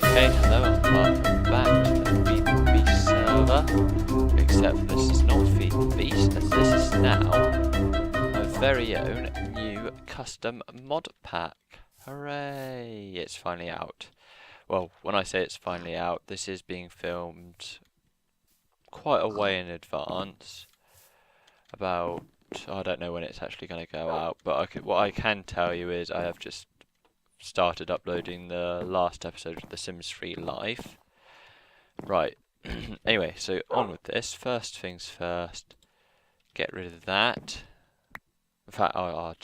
Okay, hello and welcome back to the Feed the Beast server. Except this is not Feed the Beast, as this is now my very own new custom mod pack. Hooray! It's finally out. Well, when I say it's finally out, this is being filmed quite a way in advance. About, I don't know when it's actually going to go out, but what I can tell you is I have just started uploading the last episode of The Sims 3 Live. Right, anyway, so on with this. First things first, get rid of that. In fact, I'll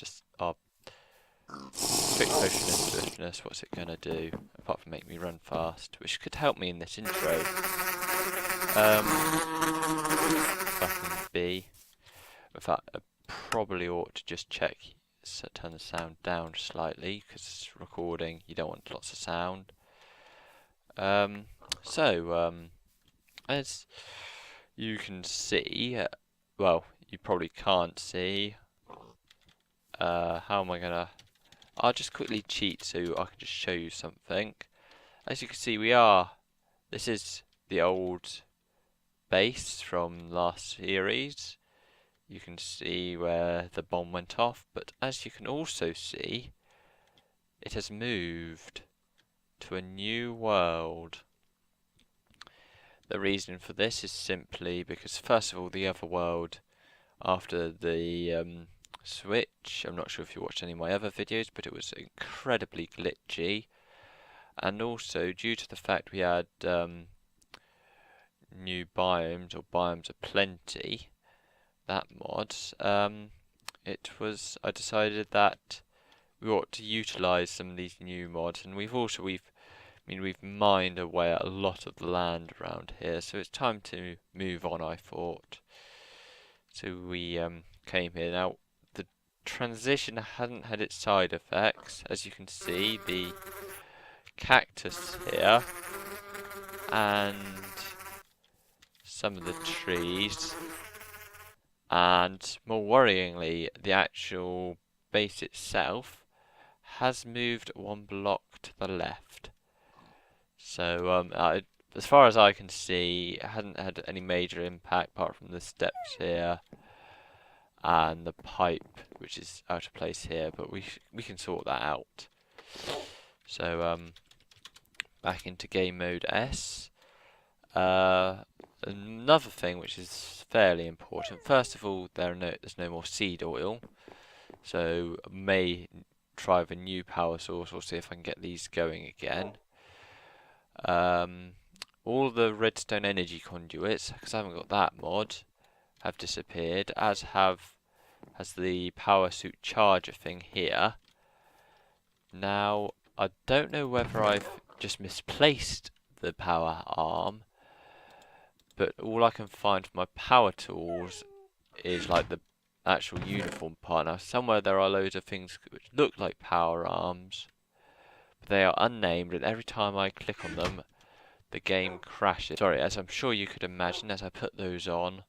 quick potion and swiftness. What's it gonna do apart from make me run fast, which could help me in this intro? Fucking B. In fact, I probably ought to just check. Turn the sound down slightly because it's recording. You don't want lots of sound. As you can see, well, you probably can't see. How am I gonna? I'll just quickly cheat so I can just show you something. As you can see, this is the old base from last series. You can see where the bomb went off, but as you can also see, it has moved to a new world. The reason for this is simply because, first of all, the other world, after the switch, I'm not sure if you watched any of my other videos, but it was incredibly glitchy, and also due to the fact we had new biomes, or biomes aplenty, that mod, I decided that we ought to utilise some of these new mods, and we've mined away at a lot of the land around here, so it's time to move on, I thought. So we came here. Now, the transition hadn't had its side effects. As you can see, the cactus here and some of the trees, and more worryingly, the actual base itself has moved one block to the left. So as far as I can see, it hadn't had any major impact apart from the steps here and the pipe, which is out of place here, but we can sort that out. So back into game mode S. Another thing which is fairly important. First of all, there's no more seed oil, so I may try with a new power source or see if I can get these going again. All the redstone energy conduits, because I haven't got that mod, have disappeared, as the power suit charger thing here. Now, I don't know whether I've just misplaced the power arm, but all I can find for my power tools is like the actual uniform part. Now, somewhere there are loads of things which look like power arms, but they are unnamed, and every time I click on them, the game crashes. Sorry, as I'm sure you could imagine, as I put those on,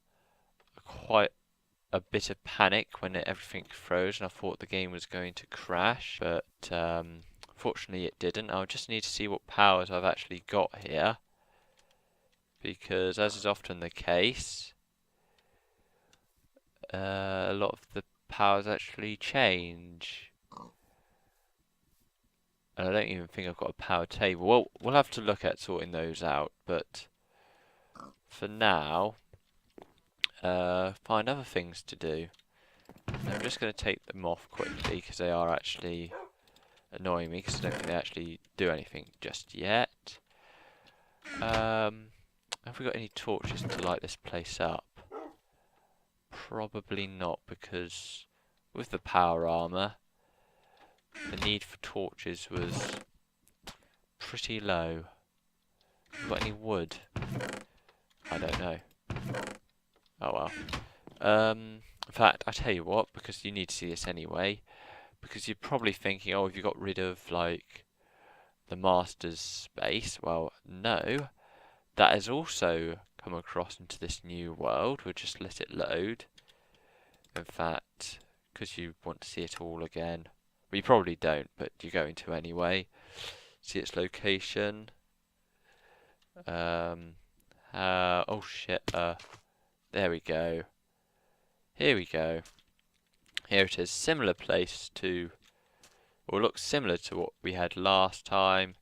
quite a bit of panic when everything froze, and I thought the game was going to crash, but fortunately it didn't. I'll just need to see what powers I've actually got here, because as is often the case, a lot of the powers actually change. And I don't even think I've got a power table. Well, we'll have to look at sorting those out, but for now, find other things to do. And I'm just going to take them off quickly because they are actually annoying me, because I don't think they actually do anything just yet. Have we got any torches to light this place up? Probably not, because with the power armor, the need for torches was pretty low. Have we got any wood? I don't know. Oh well. In fact, I tell you what, because you need to see this anyway, because you're probably thinking, oh, have you got rid of, like, the master's space? Well, no. That has also come across into this new world. We'll just let it load. In fact, because you want to see it all again. Well, you probably don't, but you're going to anyway. See its location. Oh shit, there we go. Here we go. Here it is, similar place to, or looks similar to what we had last time,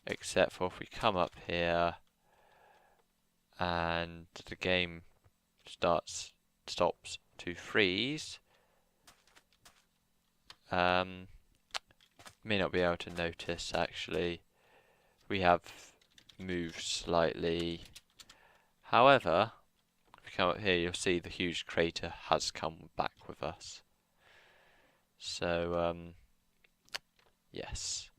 except for if we come up here and the game stops to freeze. May not be able to notice actually. We have moved slightly. However, if you come up here, you'll see the huge crater has come back with us. So, yes,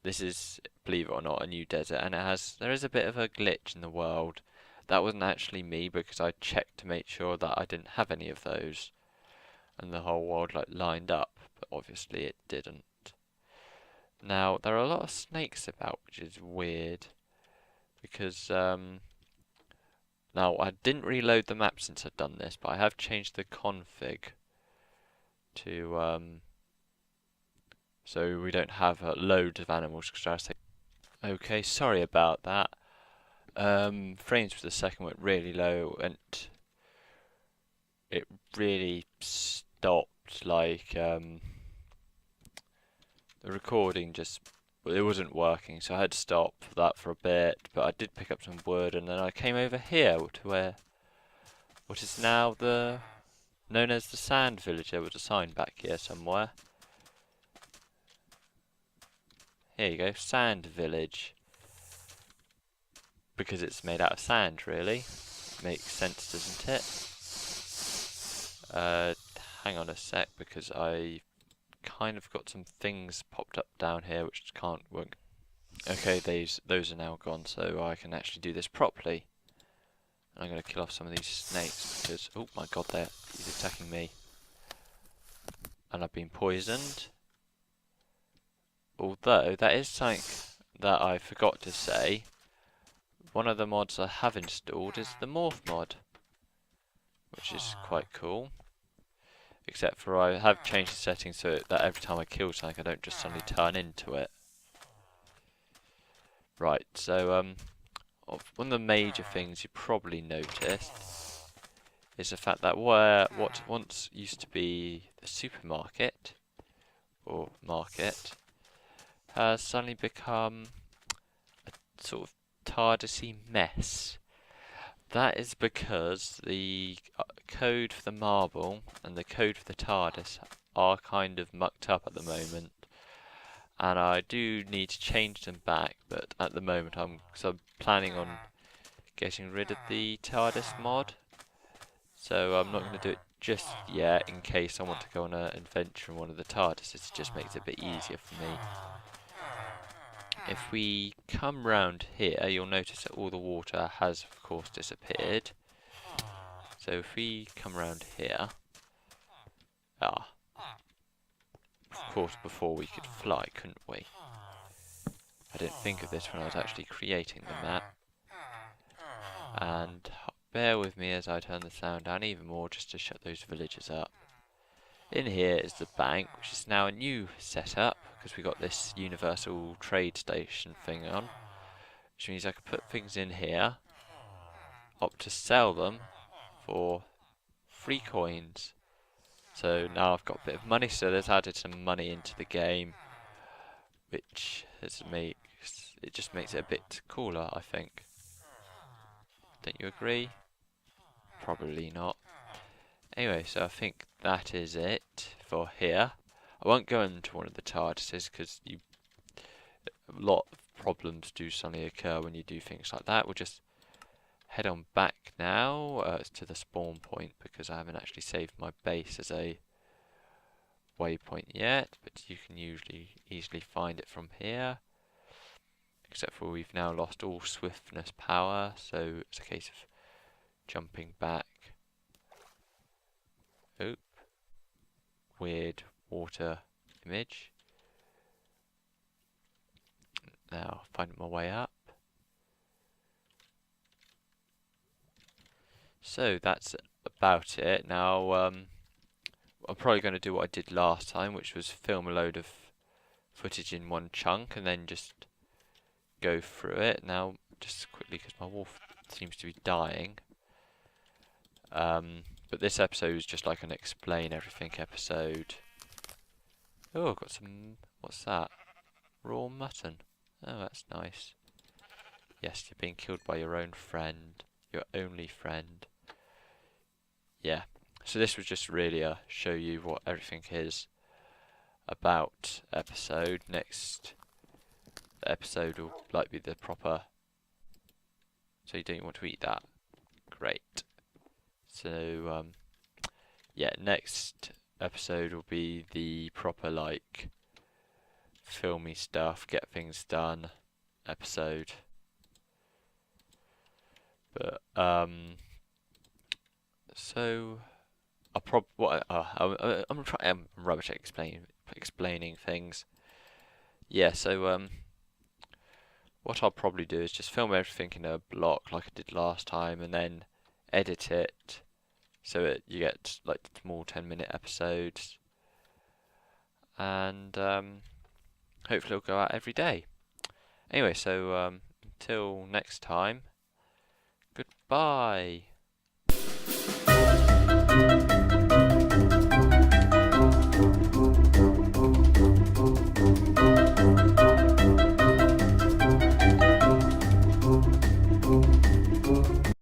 this is, believe it or not, a new desert, and there is a bit of a glitch in the world. That wasn't actually me because I checked to make sure that I didn't have any of those, and the whole world like lined up, but obviously it didn't. Now there are a lot of snakes about, which is weird because now I didn't reload the map since I've done this, but I have changed the config to so we don't have loads of animals. Okay, sorry about that. Frames per second went really low, and it really stopped. Like the recording it wasn't working, so I had to stop that for a bit. But I did pick up some wood, and then I came over here to where what is now known as the Sand Village. There was a sign back here somewhere. Here you go, Sand Village. Because it's made out of sand, really. Makes sense, doesn't it? Hang on a sec, because I kind of got some things popped up down here which can't work. Okay, those are now gone, so I can actually do this properly. And I'm going to kill off some of these snakes because, oh my god, he's attacking me. And I've been poisoned. Although, that is something that I forgot to say. One of the mods I have installed is the morph mod, which is quite cool. Except for I have changed the settings so that every time I kill something I don't just suddenly turn into it. Right, so one of the major things you probably noticed is the fact that what once used to be the supermarket or market has suddenly become a sort of TARDIS-y mess. That is because the code for the marble and the code for the TARDIS are kind of mucked up at the moment, and I do need to change them back, but at the moment I'm planning on getting rid of the TARDIS mod, so I'm not going to do it just yet in case I want to go on an adventure in one of the TARDISes. It just makes it a bit easier for me. If we come round here, you'll notice that all the water has, of course, disappeared. So if we come round here, of course, before we could fly, couldn't we? I didn't think of this when I was actually creating the map. And bear with me as I turn the sound down even more, just to shut those villagers up. In here is the bank, which is now a new setup, because we got this universal trade station thing on, which means I can put things in here, opt to sell them for 3 coins. So now I've got a bit of money, so there's added some money into the game, which it just makes it a bit cooler, I think. Don't you agree? Probably not. Anyway, so I think that is it for here. I won't go into one of the TARDISes because a lot of problems do suddenly occur when you do things like that. We'll just head on back now to the spawn point because I haven't actually saved my base as a waypoint yet, but you can usually easily find it from here. Except for we've now lost all swiftness power, so it's a case of jumping back. Oop. Weird water image. Now finding my way up. So that's about it. Now I'm probably going to do what I did last time, which was film a load of footage in one chunk and then just go through it. Now just quickly because my wolf seems to be dying. But this episode is just like an explain everything episode. Oh, I've got some, what's that? Raw mutton. Oh, that's nice. Yes, you're being killed by your own friend. Your only friend. Yeah. So this was just really a show you what everything is about episode. Next episode will like be the proper. So you don't want to eat that. Great. So yeah, next episode will be the proper like filmy stuff, get things done episode. But so I'm rubbish at explaining things. Yeah, so what I'll probably do is just film everything in a block like I did last time, and then edit it so you get like small 10-minute episodes, and hopefully it'll go out every day. Anyway, so until next time, goodbye.